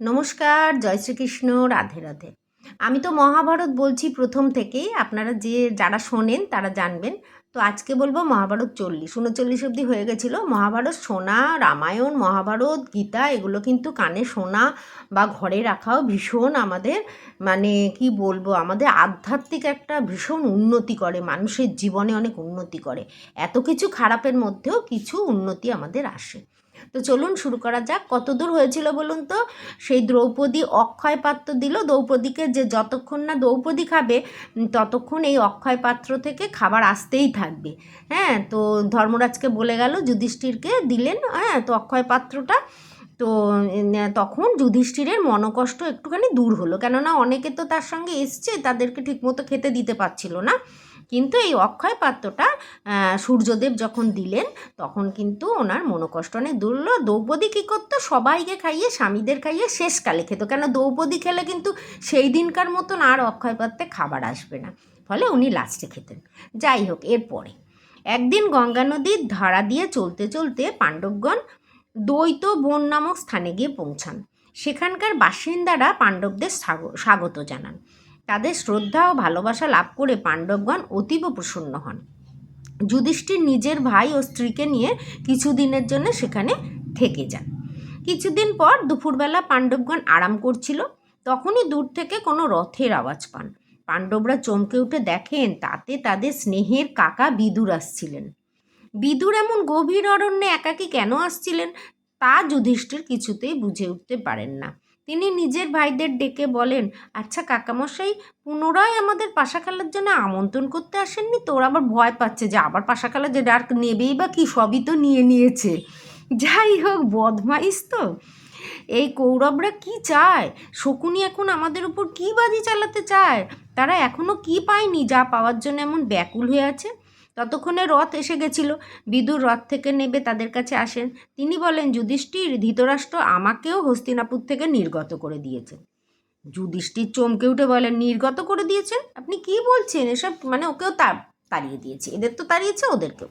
নমস্কার, জয় শ্রীকৃষ্ণ, রাধে রাধে। আমি তো মহাভারত বলছি প্রথম থেকেই, আপনারা যারা শোনেন তারা জানবেন। তো আজকে বলবো মহাভারত 39 অবধি হয়ে গেছিলো। মহাভারত শোনা, রামায়ণ, মহাভারত, গীতা এগুলো কিন্তু কানে শোনা বা ঘরে রাখাও ভীষণ আমাদের কি বলবো, আমাদের আধ্যাত্মিক একটা ভীষণ উন্নতি করে, মানুষের জীবনে অনেক উন্নতি করে। এত কিছু খারাপের মধ্যেও কিছু উন্নতি আমাদের আসে। তো চলুন শুরু করা যাক। কত দূর হয়েছিল বলুন তো? সেই দ্রৌপদী অক্ষয় পাত্র দিল দ্রৌপদীকে, যে যতক্ষণ না দ্রৌপদী খাবে ততক্ষণ এই অক্ষয় পাত্র থেকে খাবার আসতেই থাকবে। হ্যাঁ, তো ধর্মরাজকে বলে গেল, যুধিষ্ঠিরকে দিলেন, হ্যাঁ, তো অক্ষয় পাত্রটা। তো তখন যুধিষ্ঠিরের মনোকষ্ট একটুখানি দূর হলো, কেননা অনেকে তো তার সঙ্গে এসছে, তাদেরকে ঠিকমতো খেতে দিতে পারছিল না। কিন্তু এই অক্ষয় পাত্রটা সূর্যদেব যখন দিলেন তখন কিন্তু ওনার মনোকষ্ট অনেক দূর হলো। দ্রৌপদী কী করতো, সবাইকে খাইয়ে, স্বামীদের খাইয়ে শেষকালে খেত, কেন দ্রৌপদী খেলে কিন্তু সেই দিনকার মতন আর অক্ষয় পাত্রে খাবার আসবে না, ফলে উনি লাস্টে খেতেন। যাই হোক, এরপরে একদিন গঙ্গা নদীর ধারা দিয়ে চলতে চলতে পাণ্ডবগণ দ্বৈত বন নামক স্থানে গিয়ে পৌঁছান। সেখানকার বাসিন্দারা পাণ্ডবদের স্বাগত জানান। তাদের শ্রদ্ধা ও ভালোবাসা লাভ করে পাণ্ডবগণ অতীব প্রসন্ন হন। যুধিষ্ঠির নিজের ভাই ও স্ত্রীকে নিয়ে কিছুদিনের জন্য সেখানে থেকে যান। কিছুদিন পর দুপুরবেলা পাণ্ডবগণ আরাম করছিল, তখনই দূর থেকে কোনো রথের আওয়াজ পান। পাণ্ডবরা চমকে উঠে দেখেন তাতে তাদের স্নেহের কাকা বিদুর আসছিলেন। বিদুর এমন গভীর অরণ্যে একাকী কেন আসছিলেন তা যুধিষ্ঠির কিছুতেই বুঝে উঠতে পারেন না। তিনি নিজের ভাইদের ডেকে বলেন, আচ্ছা কাকামশাই, পুনরায় আমাদের পাশা খেলার জন্য আমন্ত্রণ করতে আসেননি তো? ওরা আবার ভয় পাচ্ছে যে আবার পাশা খেলা, যে ডাক নেবেই বা কি, সবই তো নিয়ে নিয়েছে। যাই হোক, বদমাইশ তো। এই কৌরবরা কি চায়? শকুনি এখন আমাদের উপর কি বাজি চালাতে চায়? তারা এখনও কি পায়নি যা পাওয়ার জন্য এমন ব্যাকুল হয়ে আছে? ততক্ষণে রথ এসে গেছিল। বিদুর রথ থেকে নেবে তাদের কাছে আসেন। তিনি বলেন, যুধিষ্ঠির, ধৃতরাষ্ট্র আমাকেও হস্তিনাপুর থেকে নির্গত করে দিয়েছে। যুধিষ্ঠির চমকে উঠে বলেন, নির্গত করে দিয়েছেন? আপনি কি বলছেন এসব? ওকেও তাড়িয়ে দিয়েছে, এদের তো তাড়িয়েছে, ওদেরকেও।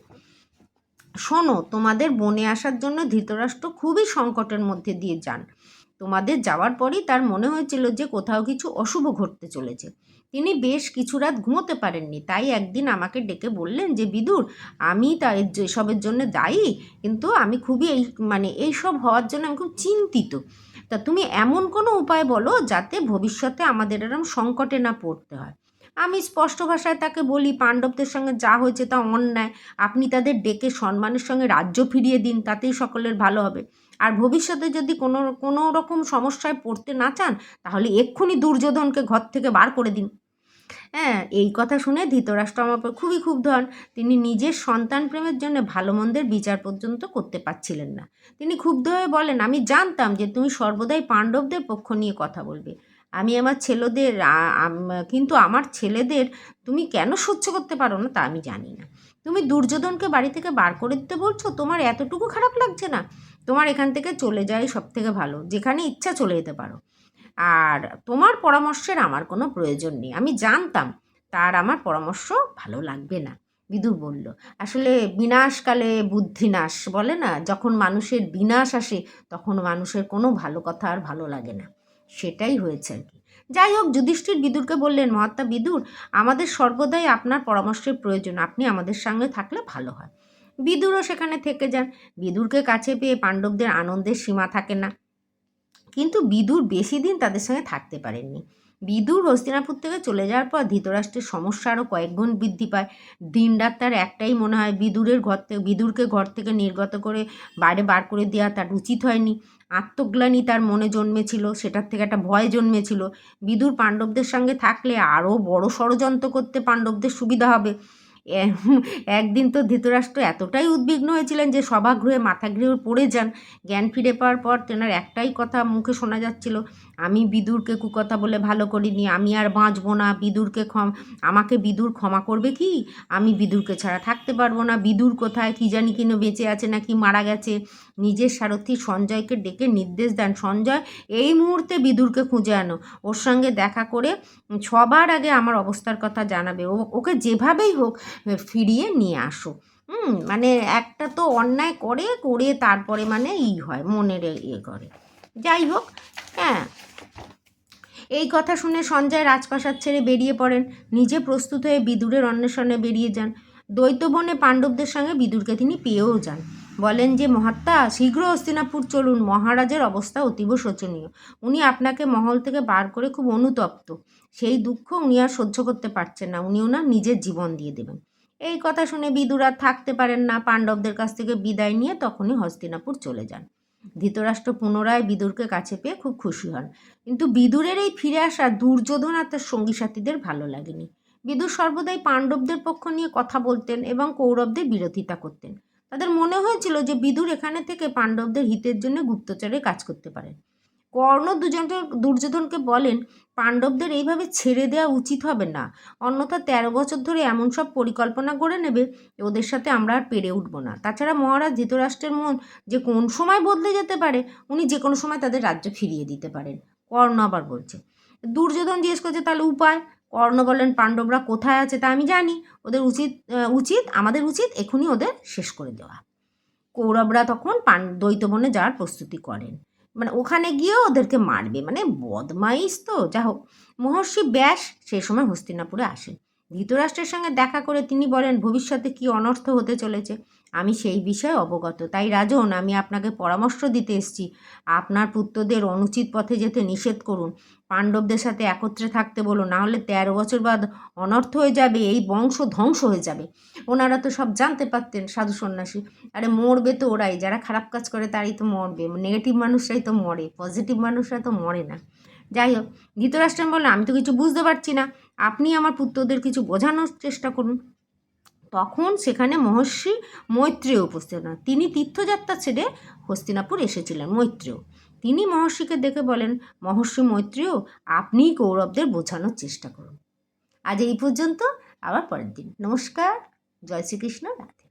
শোনো, তোমাদের বনে আসার জন্য ধৃতরাষ্ট্র খুবই সংকটের মধ্যে দিয়ে যান। তোমাদের যাওয়ার পরই তার মনে হয়েছিল যে কোথাও কিছু অশুভ ঘটতে চলেছে। তিনি বেশ কিছু রাত ঘুমোতে পারেননি, তাই একদিন আমাকে ডেকে বললেন যে বিদুর, আমি তাই এসবের জন্য দায়ী, কিন্তু আমি খুবই এইসব হওয়ার জন্য আমি খুব চিন্তিত। তা তুমি এমন কোনো উপায় বলো যাতে ভবিষ্যতে আমাদের এরম সংকটে না পড়তে হয়। আমি স্পষ্ট ভাষায় তাকে বলি, পাণ্ডবদের সঙ্গে যা হয়েছে তা অন্যায়। আপনি তাদের ডেকে সম্মানের সঙ্গে রাজ্য ফিরিয়ে দিন, তাতেই সকলের ভালো হবে। আর ভবিষ্যতে যদি কোনো রকম সমস্যায় পড়তে না চান, তাহলে এক্ষুনি দুর্যোধনকে ঘর থেকে বার করে দিন। হ্যাঁ, এই কথা শুনে ধৃতরাষ্ট্র আমার উপর খুবই ক্ষুব্ধ হন। তিনি নিজের সন্তান প্রেমের জন্য ভালো মন্দের বিচার পর্যন্ত করতে পারছিলেন না। তিনি ক্ষুব্ধ হয়ে বলেন, আমি জানতাম যে তুমি সর্বদাই পাণ্ডবদের পক্ষ নিয়ে কথা বলবে। আমি আমার ছেলেদের কিন্তু আমার ছেলেদের তুমি কেন সহ্য করতে পারো না তা আমি জানি না। তুমি দুর্যোধনকে বাড়ি থেকে বার করে দিতে বলছো, তোমার এতটুকু খারাপ লাগছে না? তোমার এখান থেকে চলে যাওয়াই সব থেকে ভালো, যেখানে ইচ্ছা চলে যেতে পারো। আর তোমার পরামর্শের আমার কোনো প্রয়োজন নেই। আমি জানতাম তার আমার পরামর্শ ভালো লাগবে না। বিদুর বলল, আসলে বিনাশকালে বুদ্ধিনাশ বলে না, যখন মানুষের বিনাশ আসে তখন মানুষের কোনো ভালো কথা আর ভালো লাগে না। সেটাই হয়েছে আর কি। যাই হোক, যুধিষ্ঠির বিদুরকে বললেন, মহাত্মা বিদুর, আমাদের সর্বদাই আপনার পরামর্শের প্রয়োজন, আপনি আমাদের সঙ্গে থাকলে ভালো হয়। বিদুরও সেখানে থেকে যান। বিদুরকে কাছে পেয়ে পাণ্ডবদের আনন্দের সীমা থাকে না। কিন্তু বিদুর বেশি দিন তাদের সঙ্গে থাকতে পারেননি। বিদুর হস্তিনাপুর থেকে চলে যাওয়ার পর ধৃতরাষ্ট্রের সমস্যা আরও কয়েক গুণ বৃদ্ধি পায়। দিনরাত তার একটাই মনে হয়, বিদুরকে ঘর থেকে নির্গত করে বাইরে বার করে দেওয়া তার উচিত হয়নি। আত্মগ্লানি তার মনে জন্মেছিল, সেটার থেকে একটা ভয় জন্মেছিল। বিদুর পাণ্ডবদের সঙ্গে থাকলে আরও বড় ষড়যন্ত্র করতে পাণ্ডবদের সুবিধা হবে। একদিন তো ধৃতরাষ্ট্র এতটাই উদ্বিগ্ন হয়েছিলেন যে সভাগৃহে মাথাগৃহে পড়ে যান। জ্ঞান ফিরে পাওয়ার পর তেনার একটাই কথা মুখে শোনা যাচ্ছিল, আমি বিদুরকে কুকথা বলে ভালো করিনি, আমি আর বাঁচব না। আমাকে বিদুর ক্ষমা করবে কি? আমি বিদুরকে ছাড়া থাকতে পারবো না। বিদুর কোথায়? কি জানি কিনা বেঁচে আছে নাকি মারা গেছে। নিজের সারথি সঞ্জয়কে ডেকে নির্দেশ দেন, সঞ্জয়, এই মুহূর্তে বিদুরকে খুঁজে আনো, ওর সঙ্গে দেখা করে সবার আগে আমার অবস্থার কথা জানাবে, ওকে যেভাবেই হোক ফিরিয়ে নিয়ে আসো। একটা তো অন্যায় করে তারপরে হয় মনের ইয়ে করে। যাই হোক, হ্যাঁ, এই কথা শুনে সঞ্জয় রাজপ্রাসাদ ছেড়ে বেরিয়ে পড়েন। নিজে প্রস্তুত হয়ে বিদুরের অন্বেষণে বেরিয়ে যান। দ্বৈতবনে পাণ্ডবদের সঙ্গে বিদুরকে তিনি পেয়েও যান। বলেন যে, মহাত্মা, শীঘ্র হস্তিনাপুর চলুন, মহারাজের অবস্থা অতীব শোচনীয়। উনি আপনাকে মহল থেকে বার করে খুব অনুতপ্ত। সেই দুঃখ উনি আর সহ্য করতে পারছেন না, উনি ওনার নিজের জীবন দিয়ে দেবেন। এই কথা শুনে বিদুর আর থাকতে পারেন না, পাণ্ডবদের কাছ থেকে বিদায় নিয়ে তখনই হস্তিনাপুর চলে যান। ধৃতরাষ্ট্র পুনরায় বিদুরকে কাছে পেয়ে খুব খুশি হন। কিন্তু বিদুরের এই ফিরে আসা দুর্যোধন আর তার সঙ্গী সাথীদের ভালো লাগেনি। বিদুর সর্বদাই পাণ্ডবদের পক্ষ নিয়ে কথা বলতেন এবং কৌরবদের বিরোধিতা করতেন। তাদের মনে হয়েছিল যে বিদুর এখানে থেকে পাণ্ডবদের হিতের জন্য গুপ্তচরে কাজ করতে পারেন। কর্ণ দুর্যোধনকে বলেন, পাণ্ডবদের এইভাবে ছেড়ে দেওয়া উচিত হবে না, অন্যথা 13 বছর ধরে এমন সব পরিকল্পনা করে নেবে ওদের সাথে আমরা আর পেরে উঠব না। তাছাড়া মহারাজ ধৃতরাষ্ট্রের মন যে কোন সময় বদলে যেতে পারে, উনি যে কোনো সময় তাদের রাজ্য ফিরিয়ে দিতে পারেন। কর্ণ আবার বলছে। দুর্যোধন জিজ্ঞেস করছে, তাহলে উপায়? কর্ণ বলেন, পাণ্ডবরা কোথায় আছে তা আমি জানি, ওদের আমাদের উচিত এখনই ওদের শেষ করে দেওয়া। কৌরবরা তখন দ্বৈতবনে যাওয়ার প্রস্তুতি করেন, মানে ওখানে গিয়েও ওদেরকে মারবে, মানে বদমাইশ তো। যা হোক, মহর্ষি ব্যাস সেই সময় হস্তিনাপুরে আসেন। ধৃতরাষ্ট্রের সঙ্গে দেখা করে তিনি বলেন, ভবিষ্যতে কি অনর্থ হতে চলেছে আমি সেই বিষয়ে অবগত। তাই রাজন, আমি আপনাকে পরামর্শ দিতে এসেছি। আপনার পুত্রদের অনুচিত পথে যেতে নিষেধ করুন, পাণ্ডবদের সাথে একত্রে থাকতে বলুন, নাহলে 13 বছর বাদ অনর্থ হয়ে যাবে, এই বংশ ধ্বংস হয়ে যাবে। ওনারা তো সব জানতে পারতেন সাধু সন্ন্যাসী। আরে মরবে তো ওরাই, যারা খারাপ কাজ করে তারাই তো মরবে, নেগেটিভ মানুষরাই তো মরে, পজিটিভ মানুষরা তো মরে না। যাই হোক, ধৃতরাষ্ট্র বললেন, আমি তো কিছু বুঝতে পারছি না, আপনি আমার পুত্রদের কিছু বোঝানোর চেষ্টা করুন। তখন সেখানে মহর্ষি মৈত্রেয় উপস্থিত হন। তিনি তীর্থযাত্রা ছেড়ে হস্তিনাপুর এসেছিলেন। মৈত্রেয় তিনি মহর্ষিকে দেখে বলেন, মহর্ষি মৈত্রেয়, আপনিই কৌরবদের বোঝানোর চেষ্টা করুন। আজ এই পর্যন্ত, আবার পরের দিন। নমস্কার। জয় শ্রীকৃষ্ণ। রাধে।